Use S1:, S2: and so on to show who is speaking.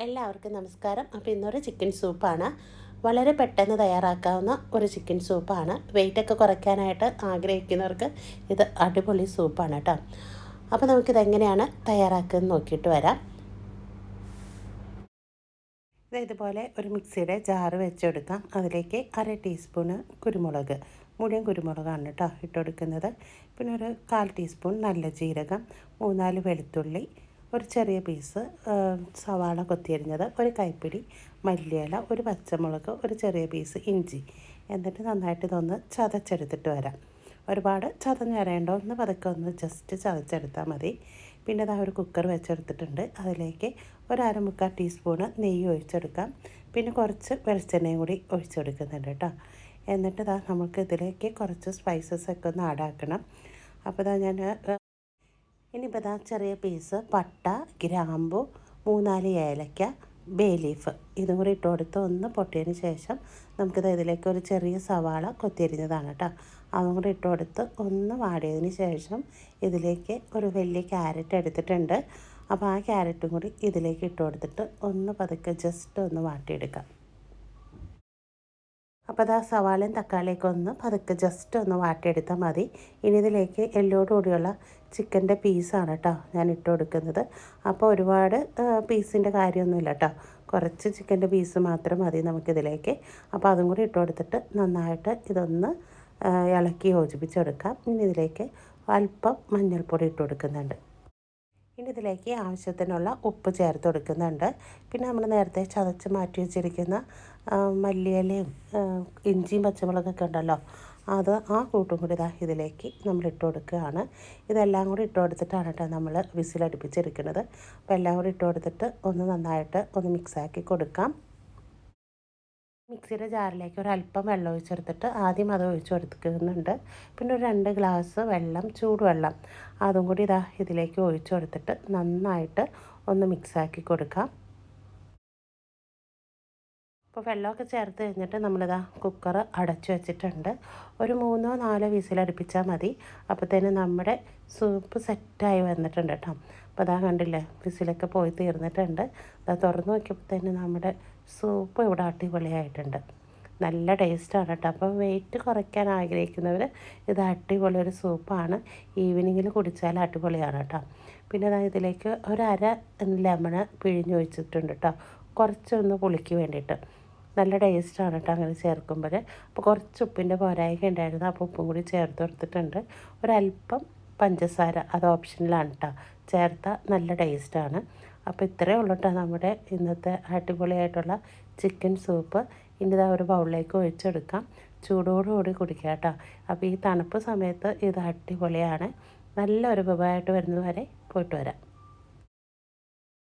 S1: എല്ലാവർക്കും നമസ്കാരം. അപ്പോൾ ഇന്നൊരു ചിക്കൻ സൂപ്പാണ്. വളരെ പെട്ടെന്ന് തയ്യാറാക്കാവുന്ന ഒരു ചിക്കൻ സൂപ്പാണ്. വെയിറ്റൊക്കെ കുറയ്ക്കാനായിട്ട് ആഗ്രഹിക്കുന്നവർക്ക് ഇത് അടിപൊളി സൂപ്പാണ് കേട്ടോ. അപ്പോൾ നമുക്കിതെങ്ങനെയാണ് തയ്യാറാക്കുന്നത് നോക്കിയിട്ട് വരാം. ഇതുപോലെ ഒരു മിക്സിയുടെ ജാറ് വെച്ചെടുക്കാം. അതിലേക്ക് 1/2 ടീസ്പൂണ് കുരുമുളക്, മുഴുവൻ കുരുമുളകാണ് കേട്ടോ ഇട്ടുകൊടുക്കുന്നത്. പിന്നെ ഒരു 1/4 ടീസ്പൂൺ നല്ല ജീരകം, 3-4 വെളുത്തുള്ളി, ഒരു ചെറിയ പീസ് സവാള കൊത്തിയരിഞ്ഞത്, ഒരു കൈപ്പിടി മല്ലിയില, ഒരു പച്ചമുളക്, ഒരു ചെറിയ പീസ് ഇഞ്ചി. എന്നിട്ട് നന്നായിട്ട് ഇതൊന്ന് ചതച്ചെടുത്തിട്ട് വരാം. ഒരുപാട് ചതഞ്ഞ് വരേണ്ട, ഒന്ന് പതുക്കെ ഒന്ന് ജസ്റ്റ് ചതച്ചെടുത്താൽ മതി. പിന്നെ ഇതാ ഒരു കുക്കർ വെച്ചെടുത്തിട്ടുണ്ട്. അതിലേക്ക് ഒരു 1/4 ടീസ്പൂണ് നെയ്യ് ഒഴിച്ചെടുക്കാം. പിന്നെ കുറച്ച് വെളിച്ചെണ്ണയും കൂടി ഒഴിച്ചെടുക്കുന്നുണ്ട് കേട്ടോ. എന്നിട്ട് ഇതാ നമുക്ക് ഇതിലേക്ക് കുറച്ച് സ്പൈസസൊക്കെ ഒന്ന് ആഡാക്കണം. അപ്പോൾ ഇതാ ഞാൻ ഇനിയിപ്പോൾ ഇതാ ചെറിയ പീസ് പട്ട, ഗ്രാമ്പു, 3-4 ഏലക്ക, ബേ ലീഫ് ഇതും കൂടി ഇട്ട് കൊടുത്ത് ഒന്ന് പൊട്ടിയതിന് ശേഷം നമുക്കിത് ഇതിലേക്ക് ഒരു ചെറിയ സവാള കൊത്തിയരിഞ്ഞതാണ് കേട്ടോ, അതും കൂടി ഇട്ട് കൊടുത്ത് ഒന്ന് വാടിയതിന് ശേഷം ഇതിലേക്ക് ഒരു വലിയ ക്യാരറ്റ് എടുത്തിട്ടുണ്ട്. അപ്പോൾ ആ ക്യാരറ്റും കൂടി ഇതിലേക്ക് ഇട്ട് കൊടുത്തിട്ട് ഒന്ന് പതുക്കെ ജസ്റ്റ് ഒന്ന് വാട്ടിയെടുക്കാം. അപ്പോൾ അത് ആ സവാളയും തക്കാളിയൊക്കെ ഒന്ന് പതുക്കെ ജസ്റ്റ് ഒന്ന് വാട്ടിയെടുത്താൽ മതി. ഇനി ഇതിലേക്ക് എല്ലോടുകൂടിയുള്ള ചിക്കൻ്റെ പീസാണ് കേട്ടോ ഞാൻ ഇട്ട് കൊടുക്കുന്നത്. അപ്പോൾ ഒരുപാട് പീസിൻ്റെ കാര്യമൊന്നുമില്ല കേട്ടോ, കുറച്ച് ചിക്കൻ്റെ പീസ് മാത്രം മതി നമുക്കിതിലേക്ക്. അപ്പോൾ അതും കൂടി ഇട്ട് കൊടുത്തിട്ട് നന്നായിട്ട് ഇതൊന്ന് ഇളക്കി യോജിപ്പിച്ചെടുക്കാം. ഇനി ഇതിലേക്ക് അല്പം മഞ്ഞൾപ്പൊടി ഇട്ട് കൊടുക്കുന്നുണ്ട്. ഇനി ഇതിലേക്ക് ആവശ്യത്തിനുള്ള ഉപ്പ് ചേർത്ത് കൊടുക്കുന്നുണ്ട്. പിന്നെ നമ്മൾ നേരത്തെ ചതച്ച് മാറ്റി വെച്ചിരിക്കുന്ന മല്ലിയിലയും ഇഞ്ചിയും പച്ചമുളകൊക്കെ ഉണ്ടല്ലോ, അത് ആ കൂട്ടും കൂടി ഇതിലേക്ക് നമ്മൾ ഇട്ട് കൊടുക്കുകയാണ്. ഇതെല്ലാം കൂടി ഇട്ട് കൊടുത്തിട്ടാണ് കേട്ടോ നമ്മൾ വിസിലടുപ്പിച്ചെടുക്കുന്നത്. അപ്പോൾ എല്ലാം കൂടി ഇട്ട് കൊടുത്തിട്ട് ഒന്ന് നന്നായിട്ട് ഒന്ന് മിക്സാക്കി കൊടുക്കാം. മിക്സിയുടെ ജാറിലേക്ക് ഒരല്പം വെള്ളം ഒഴിച്ചെടുത്തിട്ട് ആദ്യം അത് ഒഴിച്ച് കൊടുക്കുന്നുണ്ട്. പിന്നെ ഒരു 2 ഗ്ലാസ് വെള്ളം, ചൂടുവെള്ളം, അതും കൂടി ഇതിലേക്ക് ഒഴിച്ച് കൊടുത്തിട്ട് നന്നായിട്ട് ഒന്ന് മിക്സാക്കി കൊടുക്കാം. അപ്പോൾ വെള്ളമൊക്കെ ചേർത്ത് കഴിഞ്ഞിട്ട് നമ്മളിതാ കുക്കർ അടച്ചു വെച്ചിട്ടുണ്ട്. ഒരു 3-4 വിസിലടുപ്പിച്ചാൽ മതി. അപ്പോഴത്തേന് നമ്മുടെ സൂപ്പ് സെറ്റായി വന്നിട്ടുണ്ട് കേട്ടോ. അപ്പോൾ അതാ കണ്ടില്ലേ, വിസിലൊക്കെ പോയി തീർന്നിട്ടുണ്ട്. അത് തുറന്ന് നോക്കിയപ്പോഴത്തേന് നമ്മുടെ സൂപ്പ് ഇവിടെ അടിപൊളിയായിട്ടുണ്ട്. നല്ല ടേസ്റ്റാണ് കേട്ടോ. അപ്പോൾ വെയിറ്റ് കുറയ്ക്കാൻ ആഗ്രഹിക്കുന്നവർ ഇത് അടിപൊളി ഒരു സൂപ്പാണ്. ഈവനിങ്ങിൽ കുടിച്ചാൽ അടിപൊളിയാണ് കേട്ടോ. പിന്നെ അതായത് ഇതിലേക്ക് ഒരു 1/2 ലെമണ് പിഴിഞ്ഞൊഴിച്ചിട്ടുണ്ട് കേട്ടോ, കുറച്ചൊന്ന് പുളിക്ക് വേണ്ടിയിട്ട്. നല്ല ടേസ്റ്റാണ് കേട്ടോ അങ്ങനെ ചേർക്കുമ്പോൾ. അപ്പോൾ കുറച്ച് ഉപ്പിൻ്റെ പോരായ്മ ഉണ്ടായിരുന്നു, അപ്പോൾ ഉപ്പും കൂടി ചേർത്ത് കൊടുത്തിട്ടുണ്ട്. ഒരല്പം പഞ്ചസാര, അത് ഓപ്ഷനിലാണ് കേട്ടോ, ചേർത്താൽ നല്ല ടേസ്റ്റാണ്. അപ്പോൾ ഇത്രയേ ഉള്ളൂ കേട്ടോ നമ്മുടെ ഇന്നത്തെ അടിപൊളിയായിട്ടുള്ള ചിക്കൻ സൂപ്പ്. ഇനി ഇതാ ഒരു ബൗളിലേക്ക് ഒഴിച്ചെടുക്കാം. ചൂടോടുകൂടി കുടിക്കാം കേട്ടോ. അപ്പോൾ ഈ തണുപ്പ് സമയത്ത് ഇത് അടിപൊളിയാണ്. നല്ലൊരു വിഭവമായിട്ട് വരുന്നത് വരെ പോയിട്ട് വരാം.